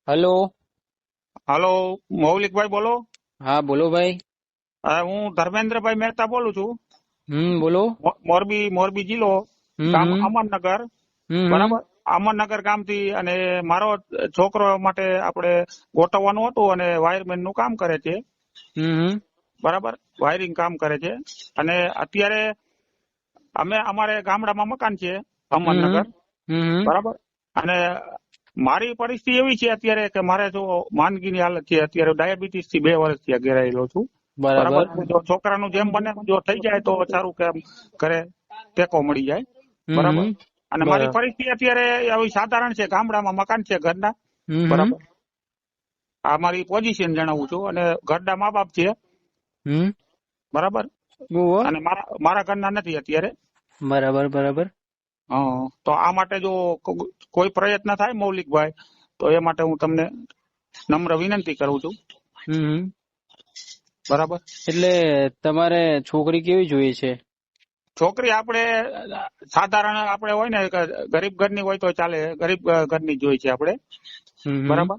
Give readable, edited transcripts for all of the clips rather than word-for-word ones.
Hello. હાલો, મૌલિકભાઈ બોલો. હા બોલો ભાઈ. હું ધર્મેન્દ્રભાઈ મહેતા બોલું છું. બોલો. મોરબી જિલ્લો, હમ ગામ હમ અમરનગર. હમ હમ બરાબર. અમરનગર ગામથી, અને મારો છોકરો માટે આપણે ગોઠવવાનું હતું, અને વાયરમેન નું કામ કરે છે. હમ બરાબર, વાયરિંગ કામ કરે છે. અને અત્યારે અમારે ગામડામાં મકાન છે હમ અમરનગર. હમ બરાબર. અને મારી પરિસ્થિતિ એવી છે અત્યારે કે મારે જો માંદગીની હાલત છે, અત્યારે ડાયાબિટીસ થી 2 વર્ષથી ઘેરાયેલો છું. બરાબર. બરાબર. જો છોકરાનું જેમ બને જો થઈ જાય તો સારું, કે આમ ઘરે ટેકો મળી જાય. બરાબર. હમ અને મારી બરાબર. પરિસ્થિતિ અત્યારે આવી સાધારણ છે, ગામડામાં મકાન છે ઘરના. હમ બરાબર. આ મારી પોઝિશન જણાવું છું. અને ઘરના મા બાપ છે. હમ બરાબર. ઓહો. અને મારા ઘરના નથી અત્યારે. બરાબર બરાબર. તો આ માટે જો કોઈ પ્રયત્ન થાય મૌલિકભાઈ, તો એ માટે હું તમને નમ્ર વિનંતી કરું છું. હમ બરાબર. એટલે તમારે છોકરી કેવી જોઈએ છે? છોકરી આપણે સાધારણ આપણે હોય ને કે ગરીબ ઘરની હોય તો ચાલે, ગરીબ ઘરની જોઈ છે આપણે. હમ બરાબર.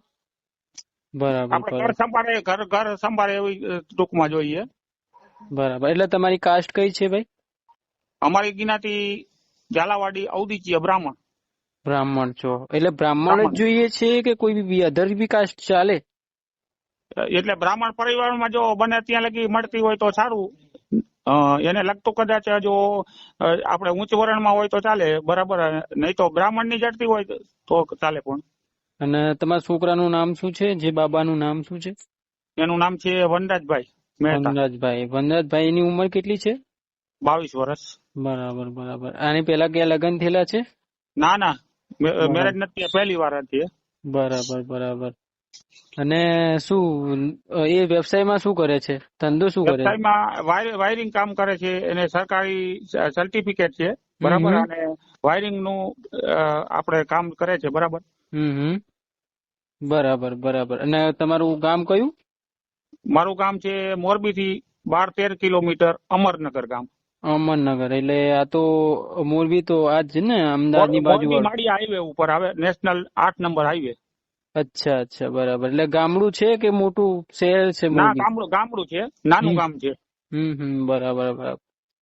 બરાબર આપણે બરાબર ઘર સંભાળે એવી ટૂંકમાં જોઈએ. બરાબર. એટલે તમારી કાસ્ટ કઈ છે ભાઈ? અમારી જ્ઞાતિ ઝાલાવાડી ઔદિચીય બ્રાહ્મણ. બ્રાહ્મણ છો એટલે બ્રાહ્મણ જ જોઈએ છે કે કોઈ બી અધર બી કાસ્ટ ચાલે? એટલે બ્રાહ્મણ પરિવારમાં જો બને ત્યાં લગી મળતી હોય તો સારું. એને લગતું કદાચ જો આપણે ઉચ્ચ વર્ણમાં હોય તો ચાલે. બરાબર. નહીં તો બ્રાહ્મણ ની જડતી હોય તો ચાલે. પણ અને તમારા છોકરાનું નામ શું છે? જે બાબાનું નામ શું છે? એનું નામ છે વનરાજભાઈ મહેતા. વનરાજભાઈ ની ઉંમર કેટલી છે? 22 વર્ષ. બરાબર બરાબર. આની પેલા ક્યાં લગ્ન થયેલા છે? ના, બરાબર મેરેજ નથી, પહેલી વાર હતી. બરાબર બરાબર. અને શું એ વ્યવસાયમાં શું કરે છે? ધંધો શું કરે છે? વ્યવસાયમાં વાયરિંગ કામ કરે છે. એને સરકારી સર્ટિફિકેટ છે. બરાબર. હમ અને વાયરિંગ નું આપણે કામ કરે છે. બરાબર. હમ બરાબર બરાબર. અને તમારું ગામ કયું? મારું ગામ છે મોરબી થી 12-13 કિલોમીટર, અમરનગર ગામ. અમરનગર એટલે આ તો મોરબી તો આજ છે ને, અમદાવાદની બાજુ મોરબી વાળું. માળી હાઈવે ઉપર આવે, નેશનલ 8 નંબર હાઈવે. અચ્છા અચ્છા બરાબર. એટલે ગામડું છે કે મોટું શહેર છે ના, મોરબી? ગામડું છે, નાનું હમ ગામ છે. બરાબર બરાબર.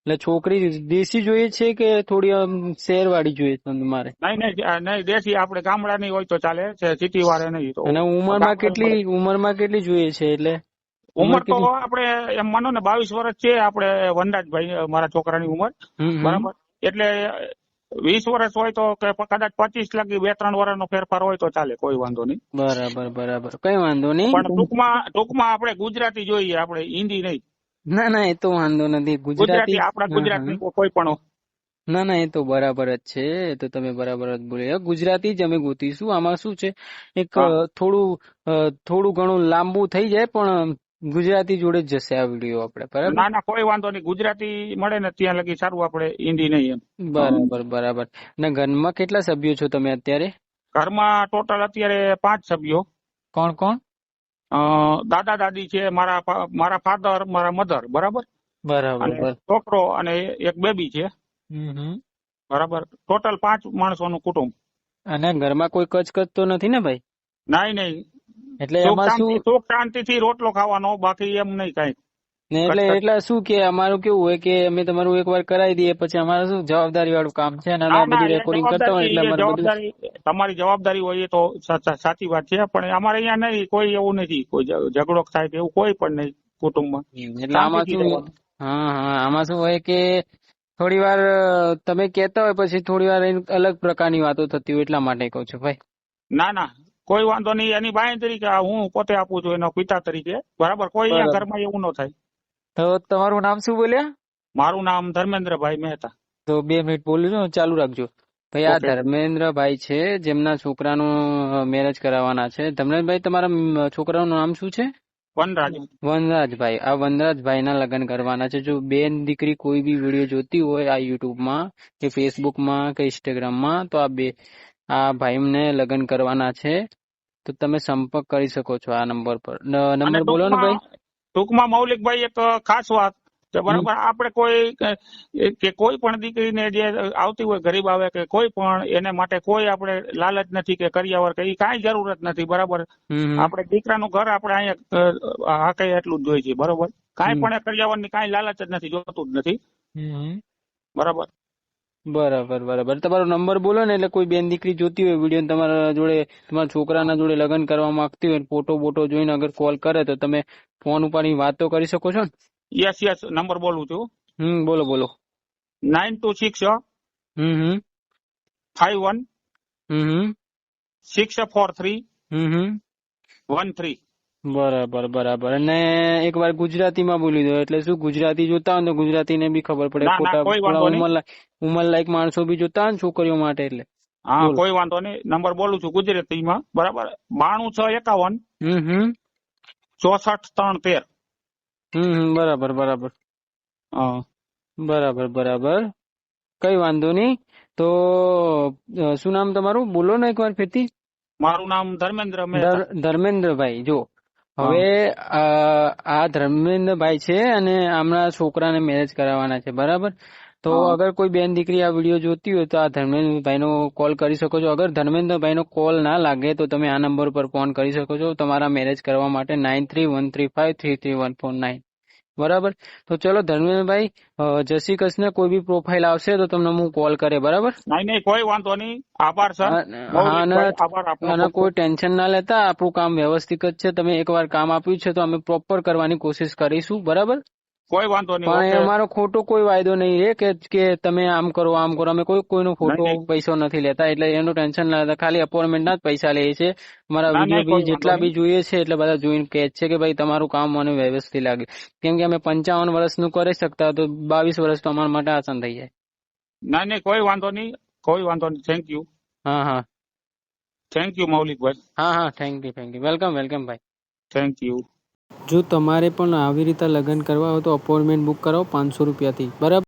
એટલે છોકરી દેશી જોઈએ છે કે થોડી શહેર વાળી જોઈએ છે તમારે? નહીં, દેશી આપણે ગામડાની હોય તો ચાલે, સિટી વાળે નહીં. તો અને ઉંમરમાં કેટલી જોઈએ છે? એટલે ઉંમર ઉંમર તો કેટલી? આપણે એમ માનો ને 22 વર્ષ છે આપણે વનરાજભાઈ મારા છોકરાની ઉંમર. બરાબર. એટલે 20 વર્ષ હોય તો કે કદાચ 25 લાગી 2-3 વર્ષનો ફેરફાર હોય તો ચાલે, કોઈ વાંધો નહીં. બરાબર બરાબર. કઈ વાંધો નહીં. પણ ટૂંકમાં આપણે ગુજરાતી જોઈએ, આપણે હિન્દી નહીં. ના ના, એ તો વાંધો નથી. ગુજરાતી. આપણા હા ગુજરાતની હા. કોઈ પણ. ના ના, એ તો બરાબર જ છે. એ તો તમે બરાબર જ બોલ્યા. ગુજરાતી જ અમે ગોતીશું. આમાં શું છે, એક હા. થોડું ઘણું લાંબુ થઈ જાય, પણ ગુજરાતી જોડે જ જશે આ વિડીયો આપણે. બરાબર ના, કોઈ વાંધો નહીં. ગુજરાતી મળે ને ત્યાં લગી સારું, આપણે હિન્દી નહીં એમ. બરાબર બરાબર. અને ઘરમાં કેટલા સભ્યો છો તમે અત્યારે? ઘરમાં ટોટલ અત્યારે 5 સભ્યો. કોણ કોણ? દાદા દાદી છે, મારા ફાધર, મારા મધર. બરાબર. અને બરાબર. છોકરો અને એક બેબી છે. હમ. બરાબર. ટોટલ 5 માણસોનું કુટુંબ. અને ઘરમાં કોઈ કચકચ તો નથી ને ભાઈ? નહીં. એટલે સુખ એમાં શું? શાંતિ થી રોટલો ખાવાનો, બાકી એમ નહીં કઈ. ને એટલે શું કે અમારું કેવું હોય કે અમે તમારું એકવાર કરાવી દઈએ, પછી અમારે શું જવાબદારી વાળું કામ છે ને, આ ના, બધી રેકોર્ડિંગ કરતા હોય એટલે અમારે બધું. તમારી જવાબદારી હોય એ તો સાચી વાત છે. પણ અમારે અહીંયા નહીં, કોઈ એવું નથી, કોઈ ઝઘડો થાય કે એવું કોઈ પણ નહીં કુટુંબમાં. એટલે આમાં શાંતિથી શું? રહેવાનું. હા, આમાં શું હોય કે થોડી વાર તમે કહેતા હોય, પછી થોડી વાર અલગ પ્રકારની વાતો થતી હોય, એટલા માટે કહું છું ભાઈ. ના, કોઈ વાંધો નહીં. એની બાઈ તરીકે હું પોતે આપું છું, એનો પિતા તરીકે. બરાબર. કોઈ અહીંયા બરાબર. ઘરમાં એવું ન થાય. તો તમારું નામ શું બોલ્યા? મારું નામ ધર્મેન્દ્રભાઈ મહેતા. તો 2 મિનિટ બોલું છું, ચાલુ રાખજો ભાઈ. આ ઓકે. ધર્મેન્દ્રભાઈ છે, જેમના છોકરાનું મેરેજ કરાવવાના છે. ધર્મેન્દ્રભાઈ, તમારા છોકરાનું નામ શું છે? વનરાજ. વનરાજભાઈ. આ વનરાજભાઈના લગ્ન કરવાના છે. જો બેન દીકરી કોઈ બી વિડીયો જોતી હોય આ યુટ્યુબમાં કે ફેસબુકમાં કે ઇન્સ્ટાગ્રામમાં, તો આ ભાઈને લગ્ન કરવાના છે. તો તમે સંપર્ક કરી શકો છો આ નંબર પર. નંબર બોલો ને ભાઈ. ટૂંકમાં મૌલિકભાઈ એક ખાસ વાત તો બરાબર આપણે કે કોઈ પણ દીકરીને જે આવતી હોય ગરીબ આવે કે કોઈ પણ એને માટે કોઈ આપણે લાલચ નથી કે કરિયાવર કે એ કાંઈ જરૂરત નથી બરાબર. આપણે દીકરાનું ઘર આપણે અહીંયા હાકે એટલું જ જોઈએ છે બરોબર. કાંઈ પણ કરિયાવરની કાંઈ લાલચ જ નથી, જોતું જ નથી બરાબર. બરાબર બરાબર. તમારો નંબર બોલો ને, એટલે કોઈ બેન દીકરી જોતી હોય વિડીયો તમારા જોડે, તમારા છોકરાના જોડે લગ્ન કરવા માંગતી હોય, ફોટો બોટો જોઈને અગર કોલ કરે તો તમે ફોન ઉપાડી વાત તો કરી શકો છો ને? યસ યસ, નંબર બોલું છું. બોલો બોલો. 926 51 643 13. બરાબર બરાબર. અને એક વાર ગુજરાતીમાં બોલી દો, એટલે શું ગુજરાતી જોતા હોય તો ગુજરાતીને બી ખબર પડે. ઉંમરલાયક માણસો બી જોતા હોય ને છોકરીઓ માટે, એટલે હા કોઈ વાંધો નહીં. નંબર બોલું છું ગુજરાતીમાં બરાબર. 92 651 64 313. બરાબર બરાબર. બરાબર બરાબર, કઈ વાંધો નહીં. તો શું નામ તમારું બોલો ને એકવાર ફરીથી? મારું નામ ધર્મેન્દ્ર. ધર્મેન્દ્રભાઈ. જો હવે આ ધર્મેન્દ્રભાઈ છે અને આમના છોકરાને મેરેજ કરાવવાના છે બરાબર. તો અગર કોઈ બેન દીકરી આ વિડીયો જોતી હોય તો આ ધર્મેન્દ્રભાઈનો કોલ કરી શકો છો. અગર ધર્મેન્દ્રભાઈનો કોલ ના લાગે તો તમે આ નંબર પર ફોન કરી શકો છો તમારા મેરેજ કરવા માટે. 9313533149 બરાબર. તો ચલો ધર્મેન્દ્રભાઈ, જય શ્રી કૃષ્ણ. કોઈ બી પ્રોફાઇલ આવશે તો તમને હું કોલ કરે બરાબર. નહીં કોઈ વાંધો નહીં. આભાર સર. અને કોઈ ટેન્શન ના લેતા, આપણું કામ વ્યવસ્થિત જ છે. તમે એકવાર કામ આપ્યું છે તો અમે પ્રોપર કરવાની કોશિશ કરીશું બરાબર. કોઈ વાંધો નહીં. પણ અમારો ખોટો કોઈ વાયદો નહીં રે કે તમે આમ કરો આમ કરો. અમે કોઈનો ખોટો પૈસો નથી લેતા, એટલે એનું ટેન્શન ના લેતા. ખાલી અપોઇન્ટમેન્ટ ના જ પૈસા લઈએ છીએ. અમારા વિડીયો બી જેટલા બી જોઈએ છે એટલે બધા જોઈને કહે છે કે ભાઈ તમારું કામ મને વ્યવસ્થિત લાગે. કેમ કે અમે 55 વર્ષનું કરી શકતા તો 22 વર્ષ તો અમારા માટે આસાન થઈ જાય. ના નહીં કોઈ વાંધો નહીં. કોઈ વાંધો નહીં. Thank you. હા થેન્ક યુ મૌલિકભાઈ. હા થેન્ક યુ. વેલકમ ભાઈ. Thank you. જો તમારે પણ આવી રીતે લગ્ન કરવા હોય તો અપોઇન્ટમેન્ટ બુક કરાવો 500 રૂપિયાથી બરાબર.